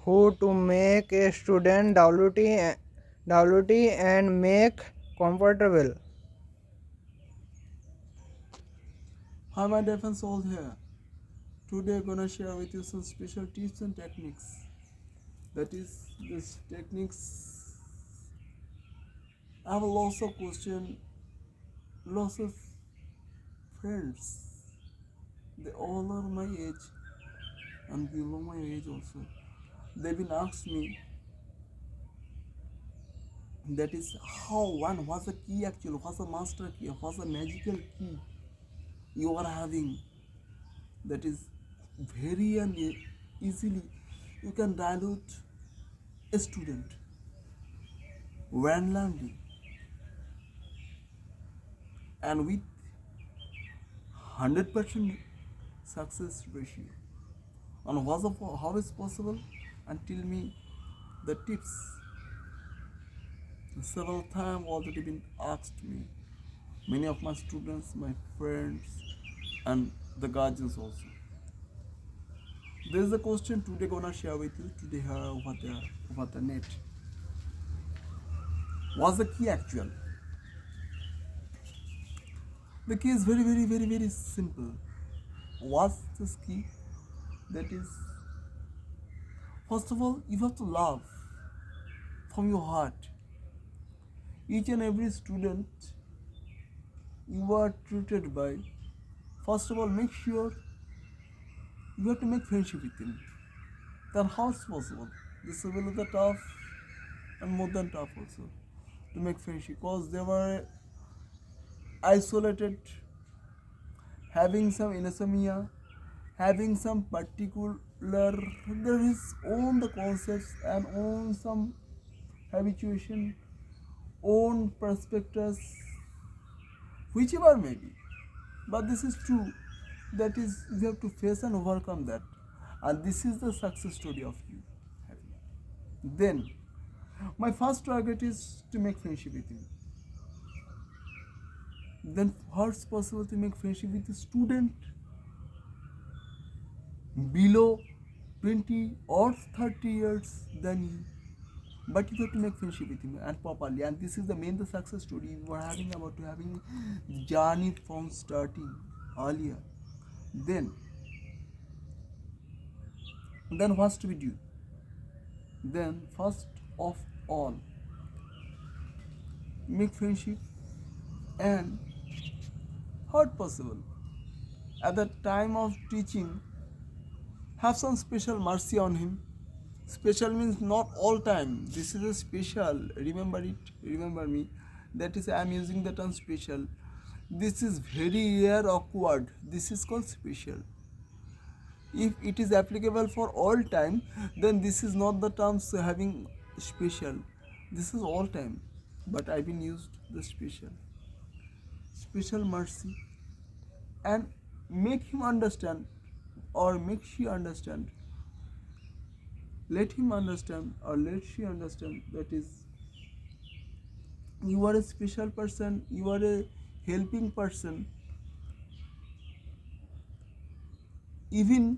Who to make a student WT and make comfortable. Hi, my defense all here. Today I'm gonna share with you some special tips and techniques. That is, these techniques. I have lots of question, lots of friends. They all are my age and below my age also. They've been asked me that is how one what's the key actually, what's the master key, what's the magical key you are having that is very and easily you can dilute a student when learning and with 100% success ratio. And how is possible? And tell me the tips. Several times already been asked me. Many of my students, my friends, and the guardians also. There is a question today gonna share with you today here over the net. What's the key actual? The key is very simple. What's this key? That is, first of all, you have to love from your heart each and every student you are treated by. First of all, make sure you have to make friendship with him. Then how is possible? This will be the tough and more than tough also to make friendship because they were isolated, having some insomnia, having some particular there is own the concepts and own some habituation, own perspectives, whichever may be. But this is true. That is, you have to face and overcome that. And this is the success story of you. Then, my first target is to make friendship with him. Then, how it's possible to make friendship with a student below 20 or 30 years than you? But you have to make friendship with him and properly. And this is the main the success story we were having about to having the journey from starting earlier. Then, then what's to be do? Then, first of all, make friendship and how possible at the time of teaching have some special mercy on him. Special means not all time. This is a special. Remember it. Remember me. That is I am using the term special. This is very rare awkward. This is called special. If it is applicable for all time, then this is not the terms having special. This is all time. But I've been used the special. Special mercy and make him understand or make she understand, let him understand or let she understand that is you are a special person, you are a helping person. Even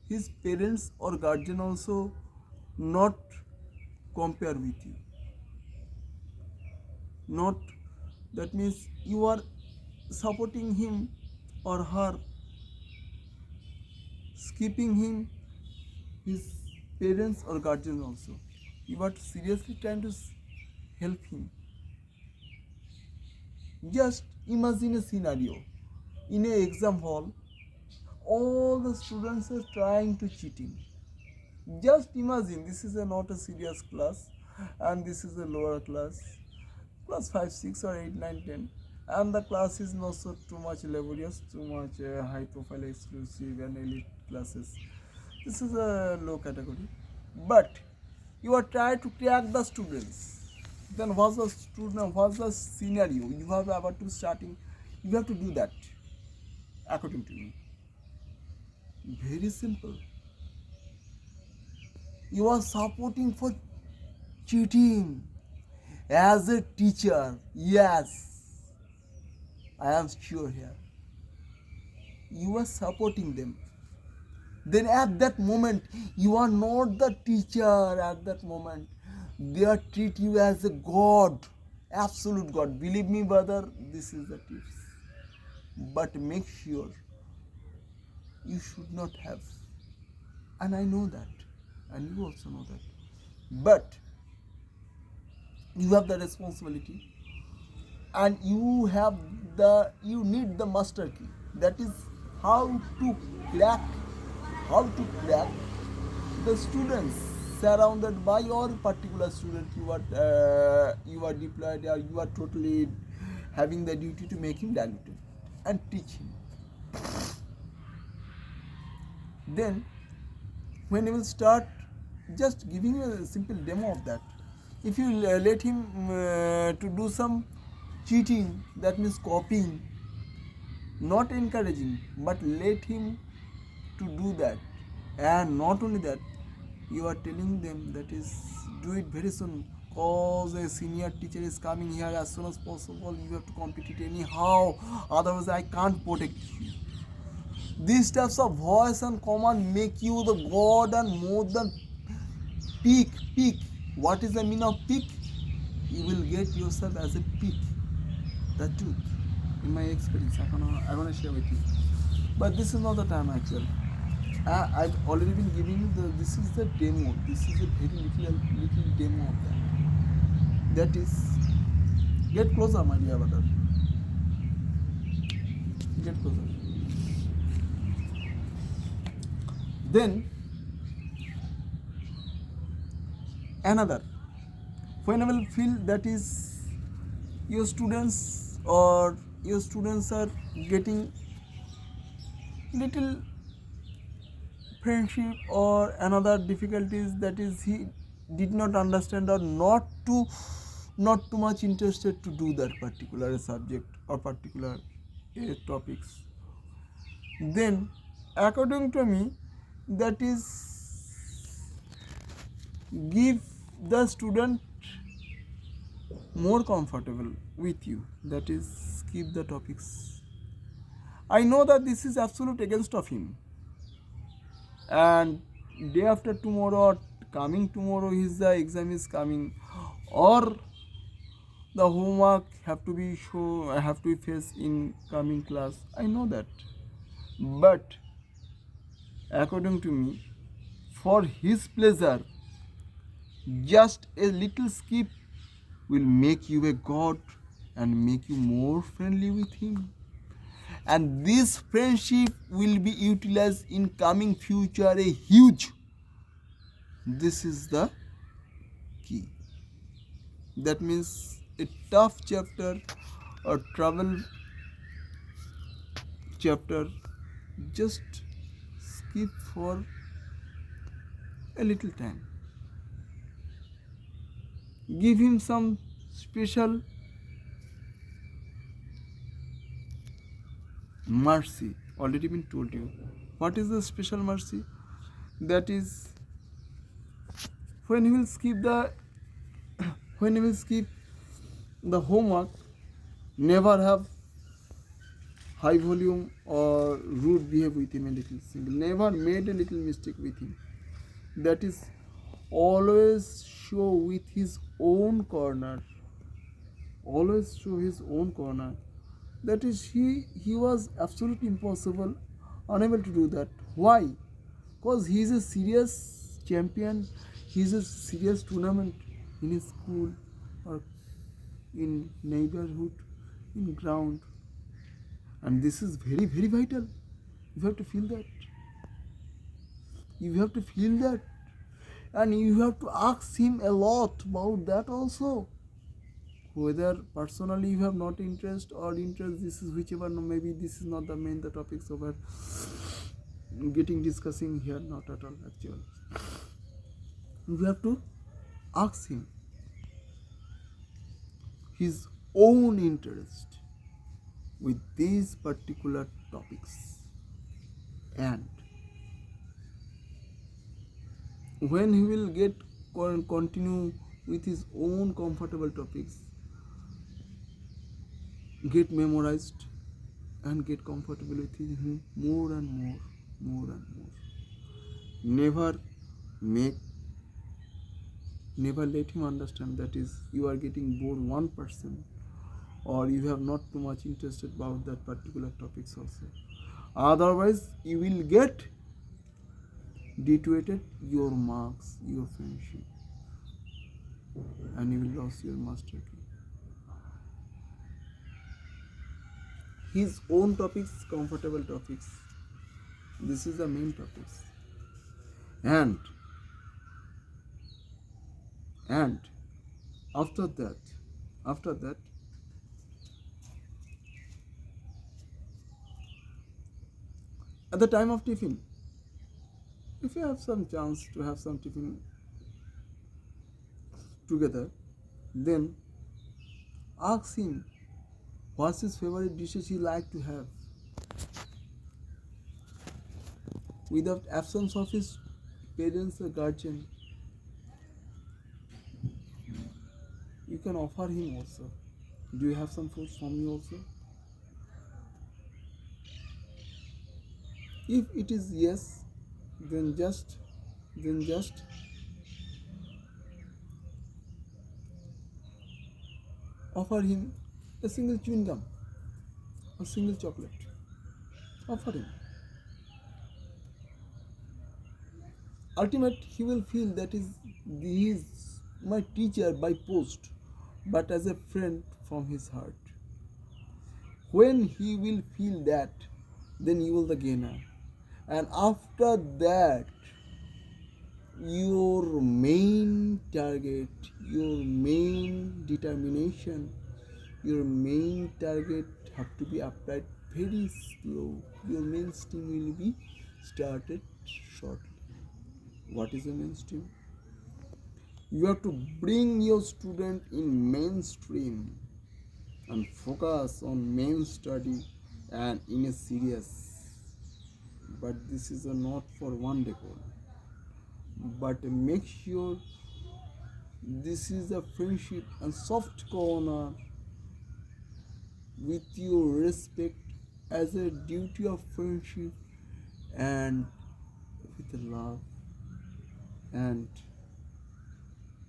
his parents or guardian also not compare with you, not that means you are supporting him or her, skipping him his parents or guardian also. You are seriously trying to help him. Just imagine a scenario in a exam hall, all the students are trying to cheating. Just imagine this is not a serious class, and this is a lower class, class 5, 6, or 8, 9, 10, and the class is not so too much laborious, too much high profile, exclusive, and elite classes. This is a low category, but you are trying to crack the students. Then what's the student? What's the scenario? You have about to starting. You have to do that, according to me. Very simple. You are supporting for cheating as a teacher. Yes, I am sure here. You are supporting them. then at that moment you are not the teacher. At that moment they are treat you as a god, absolute god. Believe me brother, this is the tips. But make sure you should not have, and I know that, and you also know that, but you have the responsibility, and you need the master key. That is how to crack, how to crack the students surrounded by your particular student. You are deployed, or you are totally having the duty to make him diluted and teach him. Then when you will start, just giving a simple demo of that. If you let him to do some cheating, that means copying, not encouraging, but let him to do that. And not only that, you are telling them that is do it very soon, cause a senior teacher is coming here as soon as possible. You have to complete it anyhow, otherwise I can't protect you. These types of voice and command make you the god and more than peak. Peak. What is the meaning of peak? You will get yourself as a peak. The truth. In my experience, I wanna share with you. But this is not the time actually. I've already been giving you this is the demo. This is a very little demo of that. That is, get closer, my dear brother. Get closer. Then another, when I will feel that is your students are getting little friendship or another difficulties, that is he did not understand or not too much interested to do that particular subject or particular topics, then according to me, that is give the student more comfortable with you, that is skip the topics. I know that this is absolute against of him, and day after tomorrow or coming tomorrow his the exam is coming, or the homework have to be faced in coming class. I know that, but according to me, for his pleasure, just a little skip will make you a god and make you more friendly with him, and this friendship will be utilized in coming future a huge. This is the key. That means a tough chapter or trouble chapter, just skip for a little time. Give him some special mercy. Already been told you. What is the special mercy? That is when he will skip the homework, never have high volume or rude behave with him a little single. Never made a little mistake with him. That is always show with his own corner. Always show his own corner. That is he was absolutely impossible, unable to do that. Why? Because he is a serious champion. He is a serious tournament in his school or in neighborhood, in ground, and this is very vital. You have to feel that. You have to feel that, and you have to ask him a lot about that also. Whether personally you have not interest or interest, this is whichever, no, maybe this is not the main the topics over getting discussing here, not at all actually. You have to ask him his own interest with these particular topics, and when he will continue with his own comfortable topics, get memorized and get comfortable with him more and more. never make never let him understand that is you are getting bored 1% or you have not too much interested about that particular topics also. Otherwise you will get deteriorated your marks, your friendship, and you will lose your master key. His own topics, comfortable topics. This is the main topics. And after that, at the time of tiffin, if you have some chance to have some tiffin together, then ask him what's his favorite dishes he like to have. Without absence of his parents or guardian, you can offer him also. Do you have some food for me also? If it is yes, then just offer him a single chewing gum, a single chocolate. Offer him. Ultimately, he will feel that he is my teacher by post, but as a friend from his heart. When he will feel that, then you will the gainer. And after that, your main target, your main determination, your main target have to be applied very slow. Your mainstream will be started shortly. What is a mainstream? You have to bring your student in mainstream and focus on main study and in a serious. But this is not for one day call. But make sure this is a friendship and soft corner with your respect as a duty of friendship and with love and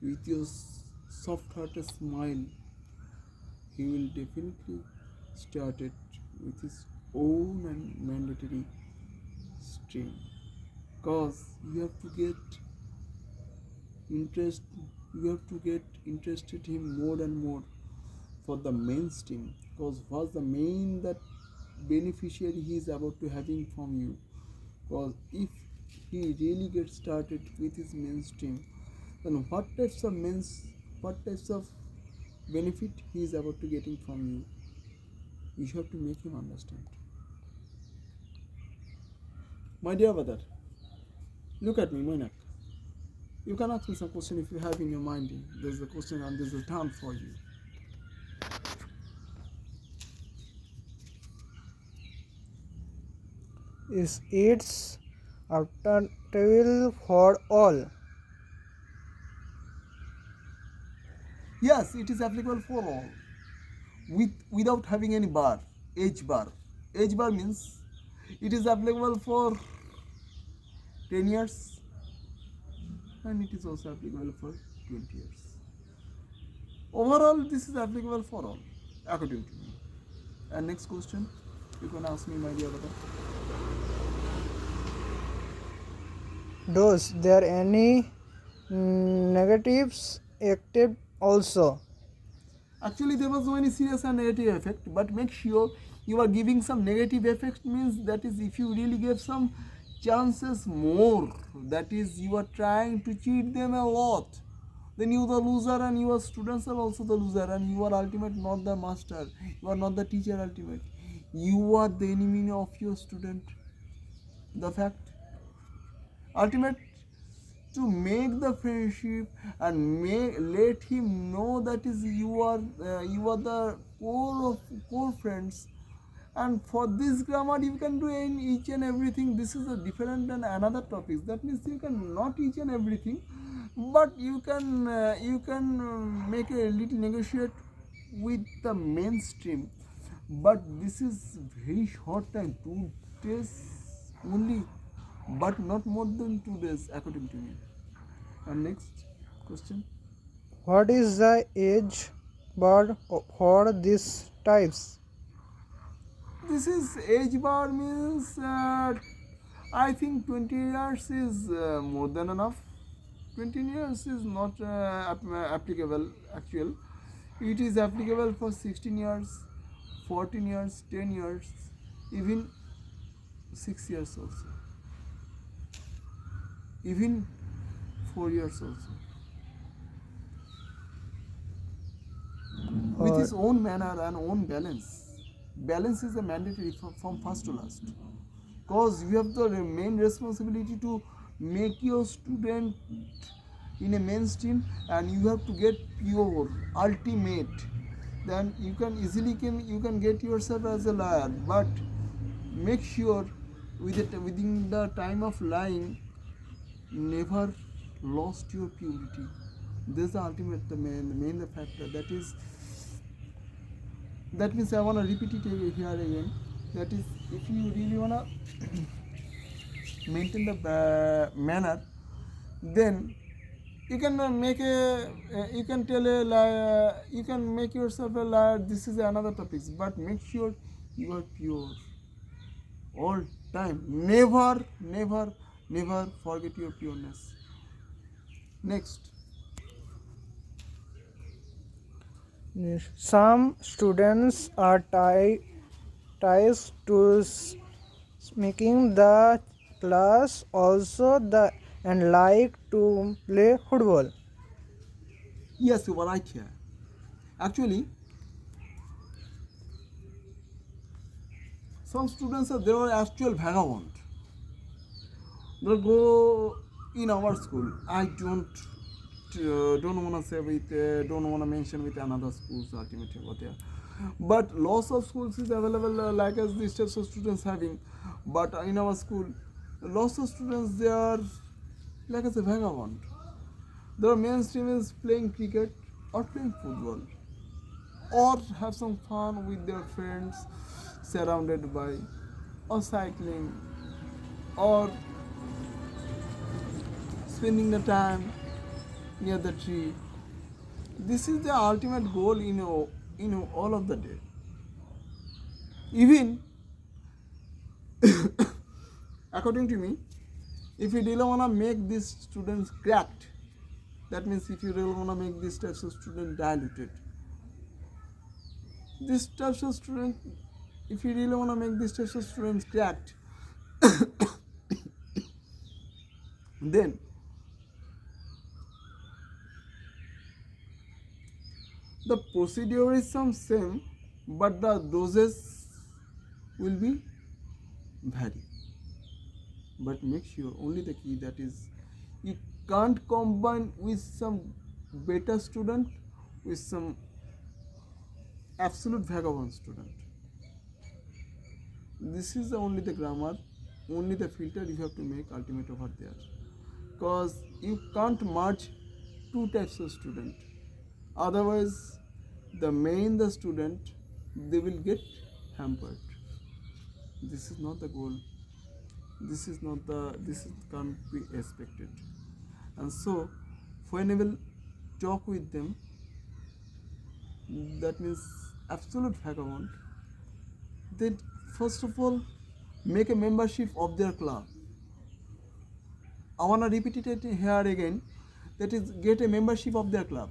with your soft-hearted smile. He will definitely start it with his own and mandatory stream, cause you have to get interested him more and more for the mainstream, cause what's the main that beneficiary he is about to having from you, cause if he really gets started with his mainstream, then what types of benefit he is about to getting from you, you have to make him understand. My dear brother, look at me, Moinak. You can ask me some question if you have in your mind. There's a question and there's a turn for you. Is it's adaptable for all? Yes, it is applicable for all. Without having any bar, age bar. Age bar means it is applicable for 10 years and it is also applicable for 20 years. Overall, this is applicable for all, according to me. And next question, you can ask me, my dear brother. Does there any negatives active also? Actually, there was no any serious and negative effect, but make sure you are giving some negative effect means that is if you really give some chances more, that is you are trying to cheat them a lot, then you the loser and your students are also the loser and you are ultimate not the master, you are not the teacher ultimate, you are the enemy of your student. The fact ultimate to make the friendship and let him know that is you are the core friends, and for this grammar you can do in each and everything. This is a different than another topics, that means you can not each and everything, but you can make a little negotiate with the mainstream, but this is very short time, 2 days only, but not more than 2 days, according to me. And next question. What is the age bar for these types? This is age bar means I think 20 years is more than enough. 20 years is not applicable actual. It is applicable for 16 years, 14 years, 10 years, even 6 years also, even 4 years also. With Or his own manner and own balance. Balance is a mandatory from first to last. Because you have the main responsibility to make your student in a mainstream, and you have to get pure ultimate, then you can get yourself as a liar, but make sure within the time of lying, never lost your purity. This is the ultimate, the main the factor. That means I want to repeat it here again. That is, if you really want to maintain the manner, then you can make a you can tell a lie, you can make yourself a liar. This is another topic, but make sure you are pure all time. Never forget your pureness. Next. some students are ties to making the class also the and like to play football. Yes, you are right here. Actually, some students are, they are actual vagabond. They go in our school. I don't want to say with don't want to mention with another schools ultimately what they are. But lots of schools is available like as these types of students having. But in our school, lots of students they are like as a vagabond. Their mainstream is playing cricket or playing football or have some fun with their friends surrounded by, or cycling, or spending the time near the tree. This is the ultimate goal in all of the day. Even according to me, if you really wanna make these students cracked, that means if you really wanna make these types of students diluted, these types of students, if you really wanna make these types of students cracked, then the procedure is some same, but the doses will be vary. But make sure only the key, that is, you can't combine with some better student with some absolute vagabond student. This is only the grammar, only the filter you have to make ultimate over there. Because you can't merge two types of student. Otherwise, the student, they will get hampered. This is not the goal. This can't be expected. And so, when you will talk with them, that means absolute vagabond, then first of all, make a membership of their club. I want to repeat it here again. That is, get a membership of their club,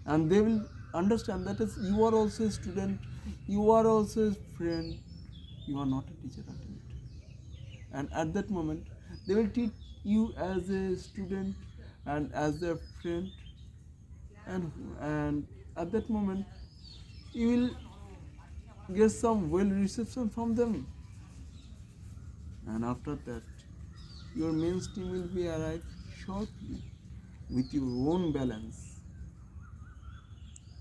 and they will understand that is, you are also a student, you are also a friend, you are not a teacher ultimately. And at that moment, they will treat you as a student and as their friend, and at that moment, you will get some well reception from them. And after that, your mainstream will be arrived shortly with your own balance.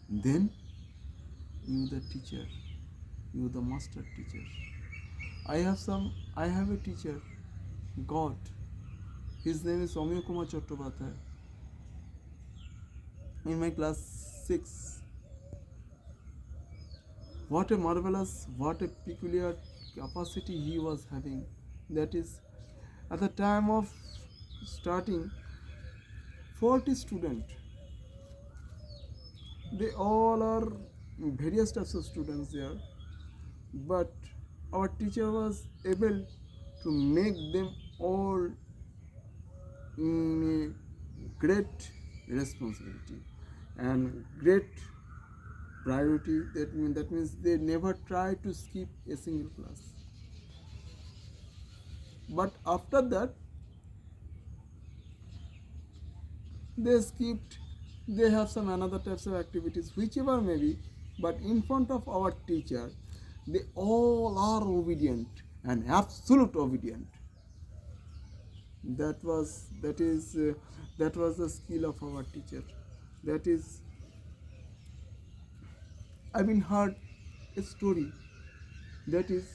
Then you the teacher, you the master teacher. I have a teacher, God. His name is Omyo Kumar Chattopadhyay. In my class 6, what a marvelous, what a peculiar capacity he was having. That is, at the time of starting, 40 students. They all are various types of students there, but our teacher was able to make them all in great responsibility and great priority. That means they never try to skip a single class. But after that, they skipped. They have some another types of activities, whichever may be. But in front of our teacher, they all are obedient and absolute obedient. That was the skill of our teacher. That is, I've been heard a story. That is,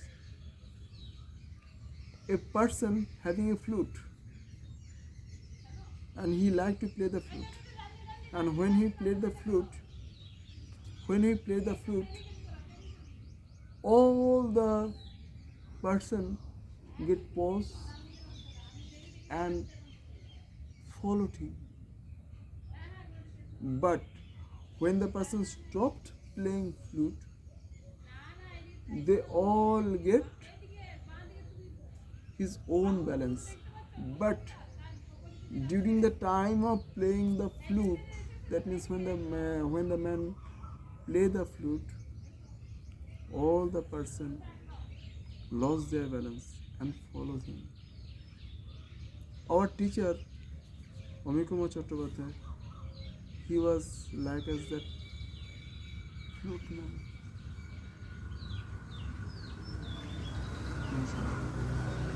a person having a flute, and he liked to play the flute. And when he played the flute, all the person get pause and followed him. But when the person stopped playing flute, they all get his own balance. But during the time of playing the flute, that means when the man play the flute, all the person lost their balance and follows him. Our teacher, Omikumo Chattopadhyay, he was like as that flute man.